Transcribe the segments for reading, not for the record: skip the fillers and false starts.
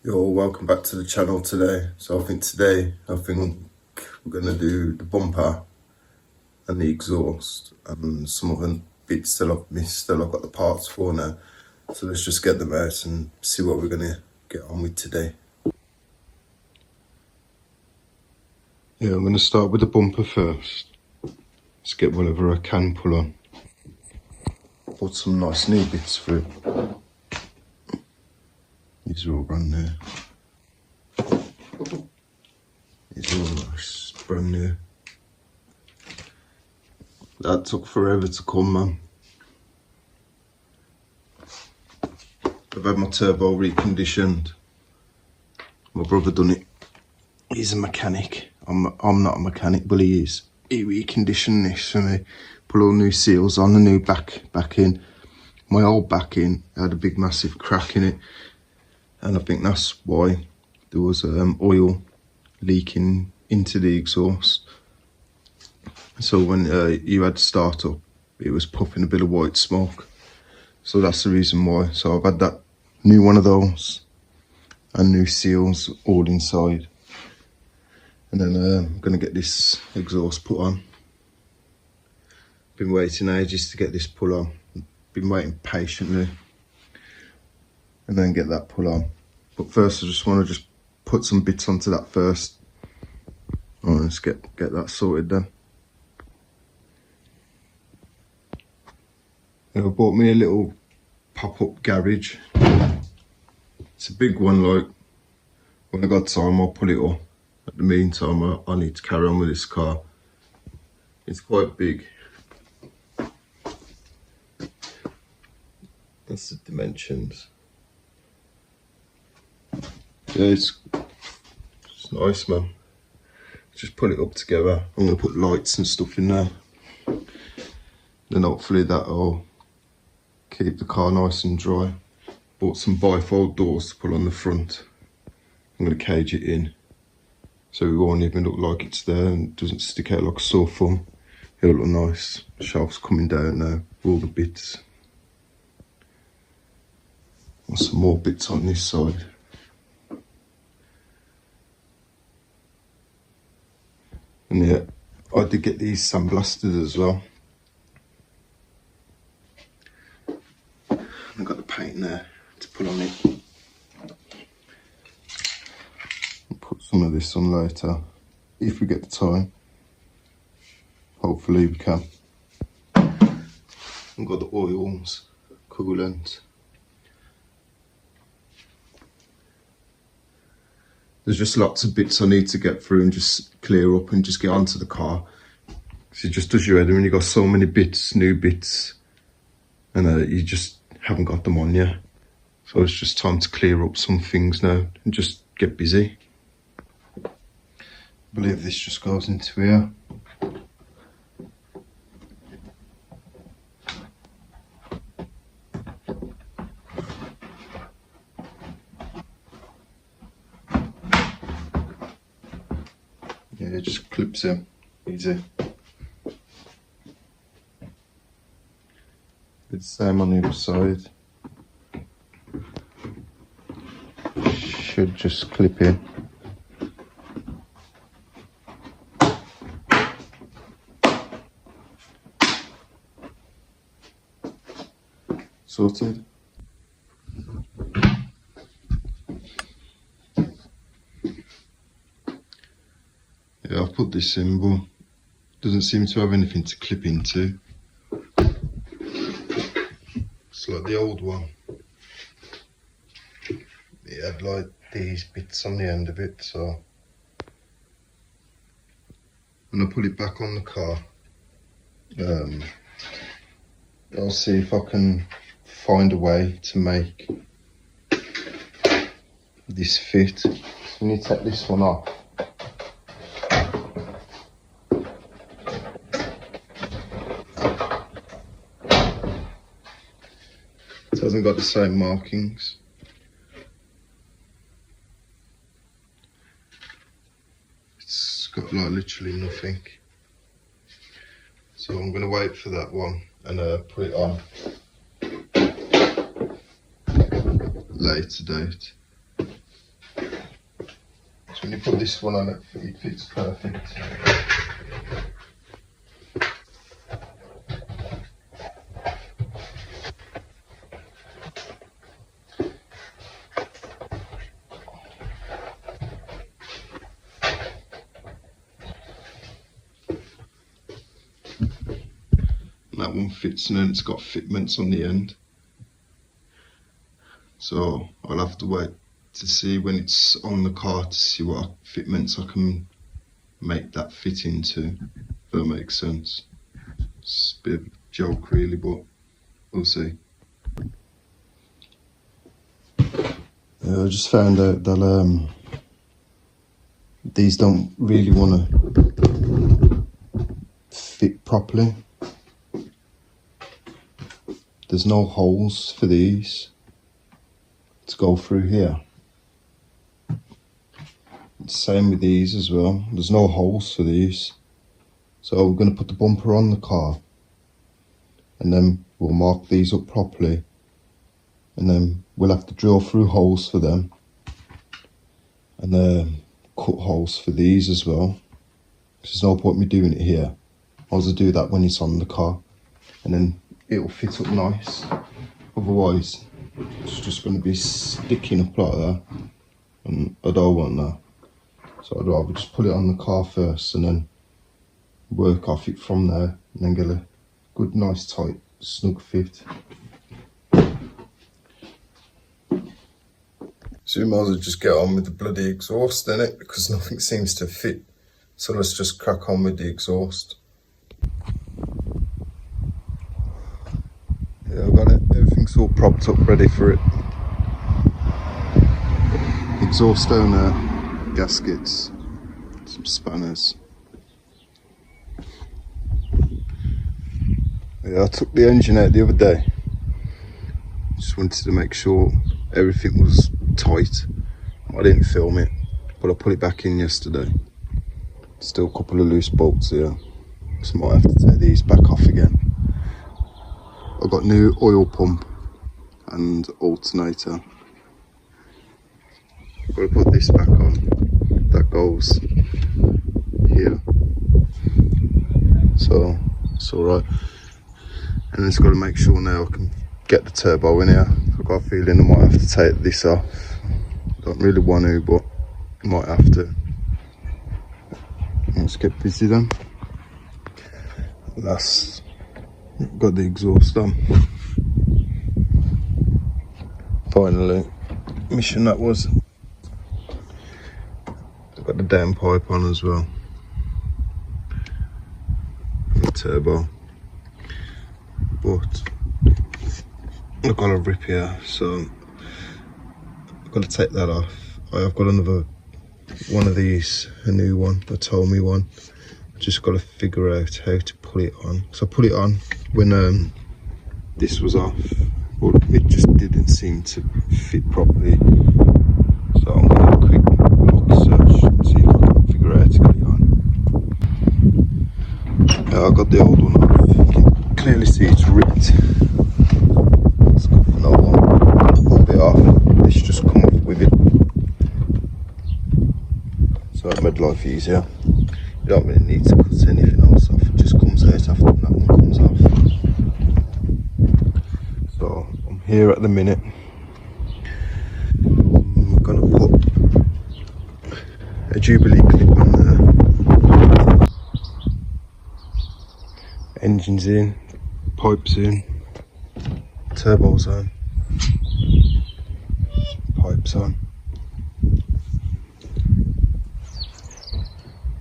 Yo, welcome back to the channel today. So I think we're gonna do the bumper and the exhaust and some other bits that I've missed that I've got the parts for now. So let's just get them out and see what we're gonna get on with today. Yeah, I'm gonna start with the bumper first. Let's get whatever I can pull on. Put some nice new bits through. These are all brand new. These are all nice, brand new. That took forever to come, man. I've had my turbo reconditioned. My brother done it. He's a mechanic. I'm not a mechanic, but he is. He reconditioned this for me. Put all new seals on, a new back in. My old back in had a big massive crack in it, and I think that's why there was oil leaking into the exhaust. So when you had to start up, it was puffing a bit of white smoke. So that's the reason why. So I've had that new one of those and new seals all inside. And then I'm going to get this exhaust put on. Been waiting ages to get this put on. Been waiting patiently. And then get that put on. But first I just want to put some bits onto that first. Oh, let's get that sorted then. I bought me a little pop-up garage. It's a big one, like, when I got time I'll put it up. At the meantime, I need to carry on with this car. It's quite big. That's the dimensions. Yeah, it's nice, man. Just put it up together. I'm going to put lights and stuff in there. Then hopefully that'll keep the car nice and dry. Bought some bifold doors to put on the front. I'm going to cage it in, so it won't even look like it's there and doesn't stick out like a sore thumb. It'll look nice. The shelf's coming down now, all the bits. And some more bits on this side. And yeah, I did get these sandblasted as well. I've got the paint there to put on it. I'll put some of this on later, if we get the time. Hopefully we can. I've got the oils, coolant. There's just lots of bits I need to get through and just clear up and just get onto the car. Because it just does your head when you've got so many bits, new bits, and you just haven't got them on yet. So it's just time to clear up some things now and just get busy. I believe this just goes into here. Yeah, it just clips in, easy. It's the same on the other side. Should just clip in. Sorted. Yeah, I've put this in, but doesn't seem to have anything to clip into. It's like the old one. It had like these bits on the end of it, so when I put it back on the car, I'll see if I can find a way to make this fit. So we need to take this one off. It hasn't got the same markings. It's got like literally nothing. So I'm going to wait for that one and put it on later date. when you put this one on, it fits perfect. That one fits, and then it's got fitments on the end, so I'll have to wait to see when it's on the car to see what fitments I can make that fit into, if that makes sense. It's a bit of a joke really, but we'll see. I just found out that these don't really want to fit properly. There's no holes for these to go through here. Same with these as well. There's no holes for these. So we're going to put the bumper on the car, and then we'll mark these up properly, and then we'll have to drill through holes for them, and then cut holes for these as well. There's no point me doing it here. I'll just do that when it's on the car, and then it'll fit up nice. Otherwise it's just going to be sticking up like that, and I don't want that. So I'd rather just put it on the car first and then work off it from there, and then get a good nice tight snug fit. So we might as well just get on with the bloody exhaust in it, because nothing seems to fit. So let's just crack on with the exhaust. Yeah, I've got it. Everything's all propped up, ready for it. Exhaust donor, gaskets, some spanners. Yeah, I took the engine out the other day. Just wanted to make sure everything was tight. I didn't film it, but I put it back in yesterday. Still a couple of loose bolts here, so I might have to take these back off again. I've got new oil pump and alternator. I've got to put this back on. That goes here, so it's alright. And it's got to make sure now I can get the turbo in here. I've got a feeling I might have to take this off. Don't really want to, but I might have to. Let's get busy then. That's got the exhaust on. Finally, mission that was. I've got the downpipe on as well. The turbo. But I've got a rip here, so I've got to take that off. I've got another one of these, a new one, a Tommy one. Just got to figure out how to put it on. So I put it on when this was off, but it just didn't seem to fit properly. So I'm going to have a quick look search and see if I can figure out how to get it on. Yeah, I got the old one off. You can clearly see it's ripped. Let's go for another one. Pull it off. This just come off with it. So that made life easier. You don't really need to cut anything else off, it just comes out after that one comes off. So I'm here at the minute. I'm going to put a Jubilee clip on there. Engine's in, pipes in, turbo's on, pipes on.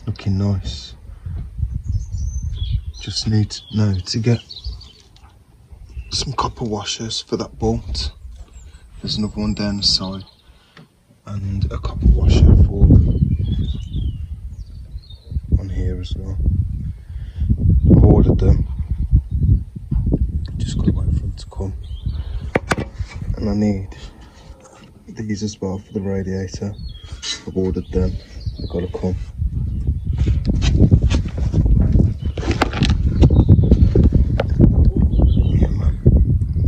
Looking nice. Just need now to get some copper washers for that bolt. There's another one down the side, and a copper washer for on here as well. I've ordered them. Just gotta wait for them to come. And I need these as well for the radiator. I've ordered them. They've got to come. Yeah, man.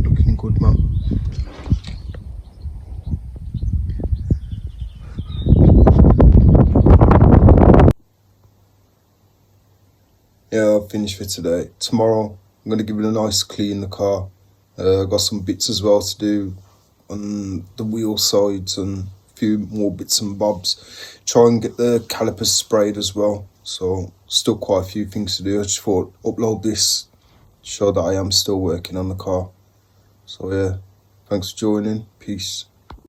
Looking good, man. yeah, I've finished for today. Tomorrow, I'm going to give it a nice clean, the car. Got some bits as well to do on the wheel sides and a few more bits and bobs. Try and get the calipers sprayed as well. So, still quite a few things to do. I just thought, upload this, show that I am still working on the car. So, yeah, thanks for joining. Peace.